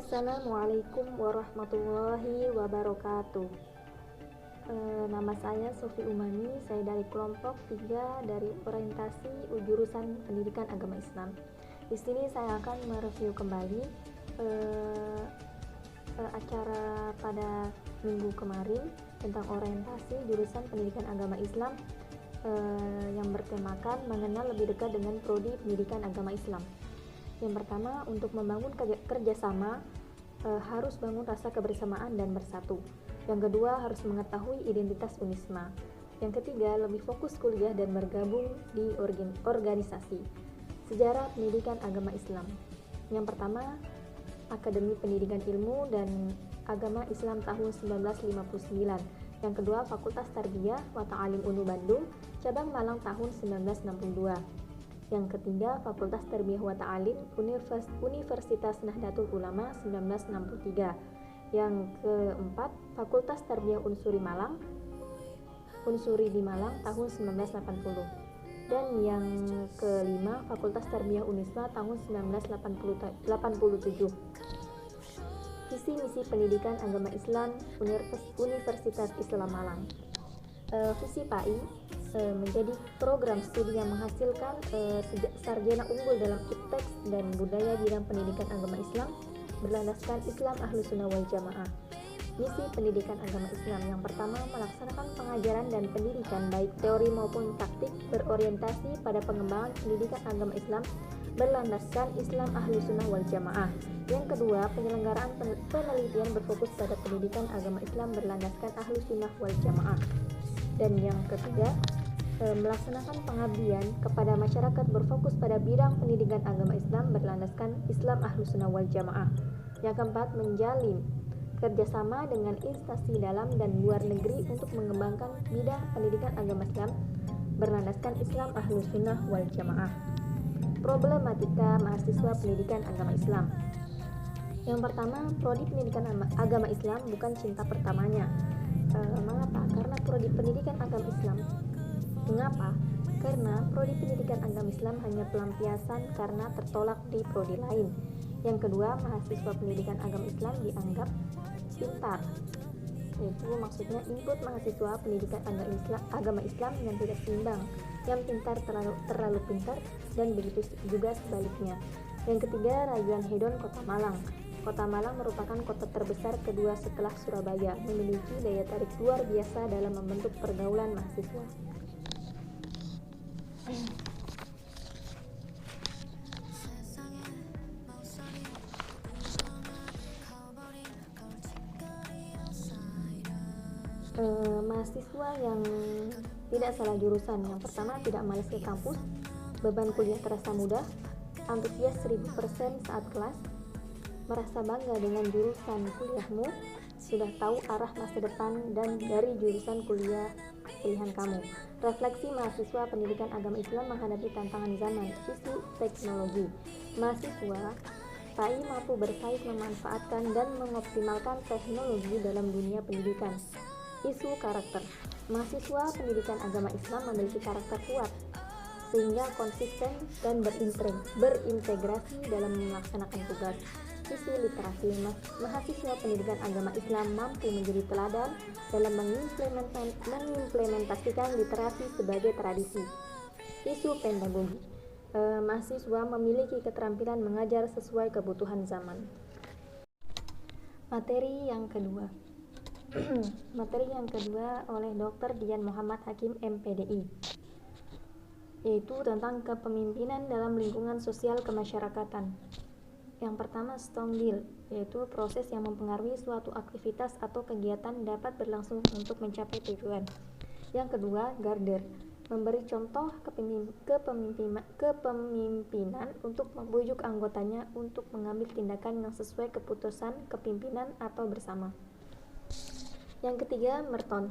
Assalamualaikum warahmatullahi wabarakatuh. Nama saya Sofi Umami, saya dari kelompok 3 dari orientasi jurusan Pendidikan Agama Islam. Di sini saya akan mereview kembali acara pada minggu kemarin tentang orientasi jurusan Pendidikan Agama Islam yang bertemakan mengenal lebih dekat dengan prodi Pendidikan Agama Islam. Yang pertama, untuk membangun kerjasama harus bangun rasa kebersamaan dan bersatu. Yang kedua, harus mengetahui identitas UNISMA. Yang ketiga, lebih fokus kuliah dan bergabung di organisasi. Sejarah Pendidikan Agama Islam. Yang pertama, Akademi Pendidikan Ilmu dan Agama Islam tahun 1959. Yang kedua, Fakultas Tarbiyah wa Ta'alim UNU Bandung, cabang Malang tahun 1962. Yang ketiga, Fakultas Tarbiyah wa Ta'alim Universitas Nahdlatul Ulama 1963. Yang keempat, Fakultas Tarbiyah Unsuri di Malang tahun 1980. Dan yang kelima, Fakultas Tarbiyah UNISMA tahun 1987. Visi misi Pendidikan Agama Islam Universitas Islam Malang. Visi PAI menjadi program studi yang menghasilkan sarjana unggul dalam iptek dan budaya bidang pendidikan agama Islam berlandaskan Islam Ahlus Sunnah wal Jamaah. Misi Pendidikan Agama Islam yang pertama, melaksanakan pengajaran dan pendidikan baik teori maupun praktik berorientasi pada pengembangan pendidikan agama Islam berlandaskan Islam Ahlus Sunnah wal Jamaah. Yang kedua, penyelenggaraan penelitian berfokus pada pendidikan agama Islam berlandaskan Ahlus Sunnah wal Jamaah. Dan yang ketiga, melaksanakan pengabdian kepada masyarakat berfokus pada bidang pendidikan agama Islam berlandaskan Islam Ahlus Sunnah wal Jamaah. Yang keempat, menjalin kerjasama dengan instansi dalam dan luar negeri untuk mengembangkan bidang pendidikan agama Islam berlandaskan Islam Ahlus Sunnah wal Jamaah. Problematika mahasiswa pendidikan agama Islam. Yang pertama, prodi pendidikan agama Islam bukan cinta pertamanya. Mengapa? Karena prodi pendidikan agama Islam. Mengapa? Karena prodi pendidikan agama Islam hanya pelampiasan karena tertolak di prodi lain. Yang kedua, mahasiswa pendidikan agama Islam dianggap pintar. Itu maksudnya input mahasiswa pendidikan agama Islam yang tidak seimbang, yang pintar terlalu pintar, dan begitu juga sebaliknya. Yang ketiga, rayuan hedon Kota Malang. Kota Malang merupakan kota terbesar kedua setelah Surabaya, memiliki daya tarik luar biasa dalam membentuk pergaulan mahasiswa. Mahasiswa yang tidak salah jurusan. Yang pertama, tidak malas ke kampus, beban kuliah terasa mudah, antusias 1000% saat kelas, merasa bangga dengan jurusan kuliahmu, sudah tahu arah masa depan dan dari jurusan kuliah pilihan kamu. Refleksi mahasiswa pendidikan agama Islam menghadapi tantangan zaman, isu teknologi. Mahasiswa PAI mampu bersaing memanfaatkan dan mengoptimalkan teknologi dalam dunia pendidikan. Isu karakter. Mahasiswa pendidikan agama Islam memiliki karakter kuat sehingga konsisten dan berintegrasi dalam melaksanakan tugas. Isu literasi. Mahasiswa pendidikan agama Islam mampu menjadi teladan dalam mengimplementasikan literasi sebagai tradisi. Isu pedagogi. Mahasiswa memiliki keterampilan mengajar sesuai kebutuhan zaman. Materi yang kedua oleh Dr. Dian Muhammad Hakim MPDI, yaitu tentang kepemimpinan dalam lingkungan sosial kemasyarakatan. Yang pertama, Stongdil, yaitu proses yang mempengaruhi suatu aktivitas atau kegiatan dapat berlangsung untuk mencapai tujuan. Yang kedua, Gardner, memberi contoh kepemimpinan untuk membujuk anggotanya untuk mengambil tindakan yang sesuai keputusan kepimpinan atau bersama. Yang ketiga, Merton,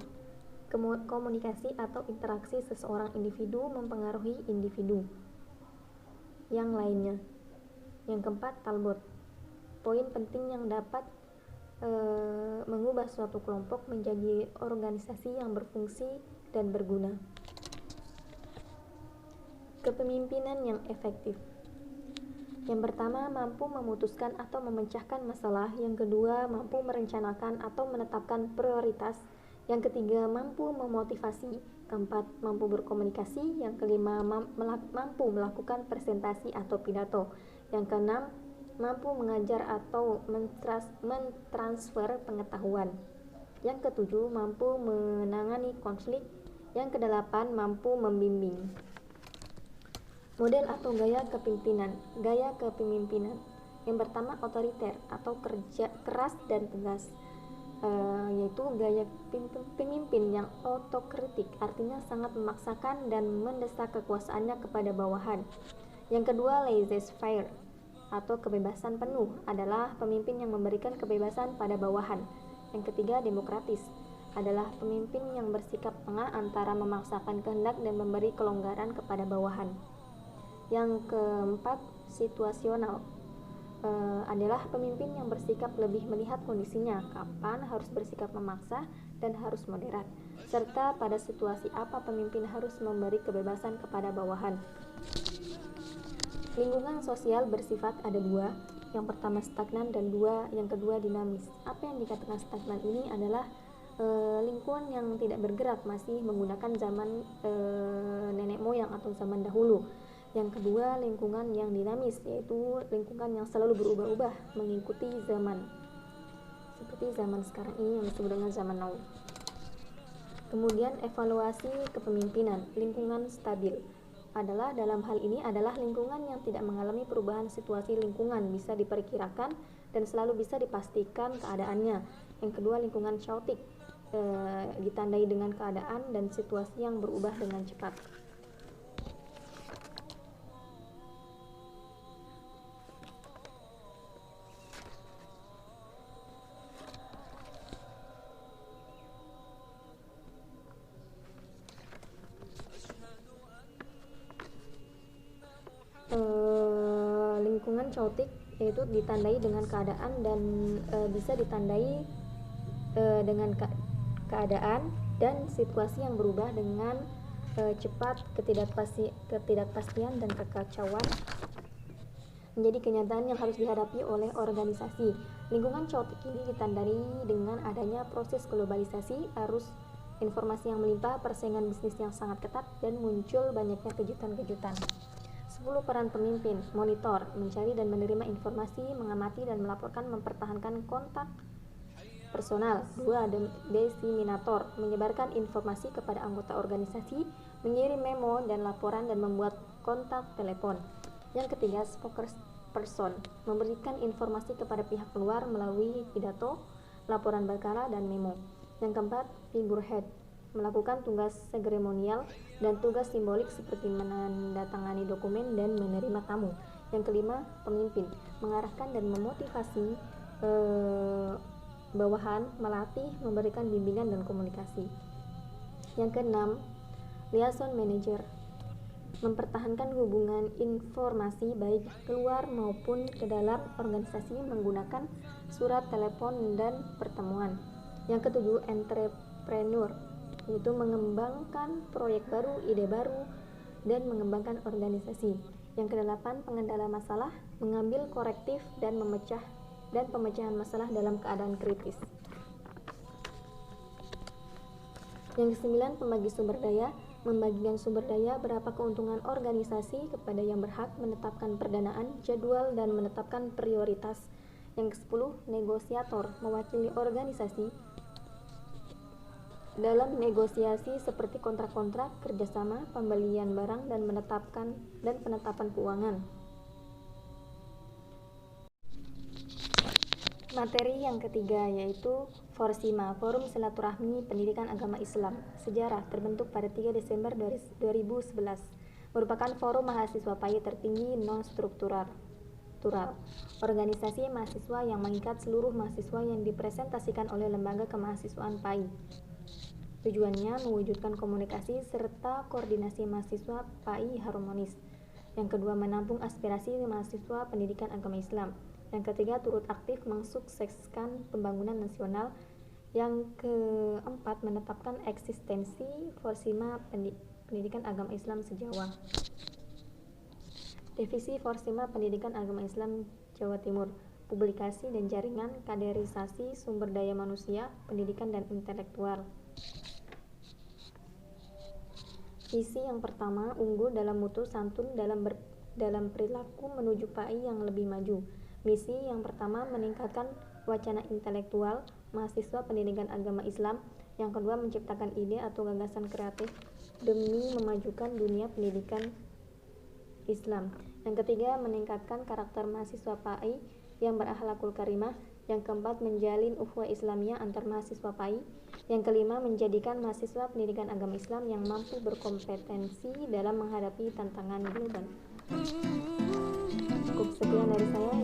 komunikasi atau interaksi seseorang individu mempengaruhi individu yang lainnya. Yang keempat, Talbot, poin penting yang dapat mengubah suatu kelompok menjadi organisasi yang berfungsi dan berguna. Kepemimpinan yang efektif. Yang pertama, mampu memutuskan atau memecahkan masalah. Yang kedua, mampu merencanakan atau menetapkan prioritas. Yang ketiga, mampu memotivasi. Keempat, mampu berkomunikasi. Yang kelima, mampu melakukan presentasi atau pidato. Yang keenam, mampu mengajar atau mentransfer pengetahuan. Yang ketujuh, mampu menangani konflik. Yang kedelapan, mampu membimbing. Model atau gaya kepemimpinan. Gaya kepemimpinan yang pertama, otoriter atau keras dan tegas, yaitu gaya pemimpin yang otokritik, artinya sangat memaksakan dan mendesak kekuasaannya kepada bawahan. Yang kedua, laissez-faire atau kebebasan penuh, adalah pemimpin yang memberikan kebebasan pada bawahan. Yang ketiga, demokratis, adalah pemimpin yang bersikap tengah antara memaksakan kehendak dan memberi kelonggaran kepada bawahan. Yang keempat, situasional, adalah pemimpin yang bersikap lebih melihat kondisinya, kapan harus bersikap memaksa dan harus moderat, serta pada situasi apa pemimpin harus memberi kebebasan kepada bawahan. Lingkungan sosial bersifat ada dua, yang pertama stagnan dan yang kedua dinamis. Apa yang dikatakan stagnan ini adalah lingkungan yang tidak bergerak, masih menggunakan zaman nenek moyang atau zaman dahulu. Yang kedua, lingkungan yang dinamis, yaitu lingkungan yang selalu berubah-ubah mengikuti zaman, seperti zaman sekarang ini yang disebut dengan zaman now. Kemudian evaluasi kepemimpinan. Lingkungan stabil adalah dalam hal ini adalah lingkungan yang tidak mengalami perubahan situasi lingkungan, bisa diperkirakan dan selalu bisa dipastikan keadaannya. Yang kedua, lingkungan chaotic, ditandai dengan keadaan dan situasi yang berubah dengan cepat. Lingkungan chaotic yaitu ditandai dengan keadaan dan bisa ditandai dengan keadaan dan situasi yang berubah dengan cepat. Ketidakpastian dan kekacauan menjadi kenyataan yang harus dihadapi oleh organisasi. Lingkungan chaotic ini ditandai dengan adanya proses globalisasi, arus informasi yang melimpah, persaingan bisnis yang sangat ketat, dan muncul banyaknya kejutan-kejutan. 10 peran pemimpin. Monitor, mencari dan menerima informasi, mengamati dan melaporkan, mempertahankan kontak personal. 2. Diseminator, menyebarkan informasi kepada anggota organisasi, mengirim memo dan laporan dan membuat kontak telepon. Yang ketiga, spokesperson, memberikan informasi kepada pihak luar melalui pidato, laporan berkala, dan memo. Yang keempat, figurehead, melakukan tugas seremonial dan tugas simbolik seperti menandatangani dokumen dan menerima tamu. Yang kelima, pemimpin, mengarahkan dan memotivasi bawahan, melatih, memberikan bimbingan dan komunikasi. Yang keenam, liaison manager, mempertahankan hubungan informasi baik keluar maupun ke dalam organisasi menggunakan surat, telepon, dan pertemuan. Yang ketujuh, entrepreneur, yaitu mengembangkan proyek baru, ide baru, dan mengembangkan organisasi. Yang kedelapan, pengendala masalah, mengambil korektif dan pemecahan masalah dalam keadaan kritis. Yang kesembilan, pembagi sumber daya, membagikan sumber daya, berapa keuntungan organisasi kepada yang berhak, menetapkan perdanaan, jadwal, dan menetapkan prioritas. Yang kesepuluh, negosiator, mewakili organisasi dalam negosiasi seperti kontrak-kontrak kerjasama, pembelian barang, dan penetapan keuangan. Materi yang ketiga yaitu Forsima, Forum Silaturahmi Pendidikan Agama Islam. Sejarah, terbentuk pada 3 Desember 2011, merupakan forum mahasiswa PAI tertinggi non-struktural, organisasi mahasiswa yang mengikat seluruh mahasiswa yang dipresentasikan oleh lembaga kemahasiswaan PAI. Tujuannya mewujudkan komunikasi serta koordinasi mahasiswa PAI harmonis. Yang kedua, menampung aspirasi mahasiswa pendidikan agama Islam. Yang ketiga, turut aktif mensukseskan pembangunan nasional. Yang keempat, menetapkan eksistensi Forsima Pendidikan Agama Islam se-Jawa. Divisi Forsima Pendidikan Agama Islam Jawa Timur, publikasi dan jaringan, kaderisasi, sumber daya manusia, pendidikan dan intelektual. Visi yang pertama, unggul dalam mutu, santun dalam perilaku menuju PAI yang lebih maju. Misi yang pertama, meningkatkan wacana intelektual mahasiswa pendidikan agama Islam. Yang kedua, menciptakan ide atau gagasan kreatif demi memajukan dunia pendidikan Islam. Yang ketiga, meningkatkan karakter mahasiswa PAI yang berakhlakul karimah. Yang keempat, menjalin ukhuwah Islamiyah antar mahasiswa PAI. Yang kelima, menjadikan mahasiswa pendidikan agama Islam yang mampu berkompetensi dalam menghadapi tantangan global. Cukup sekian dari saya.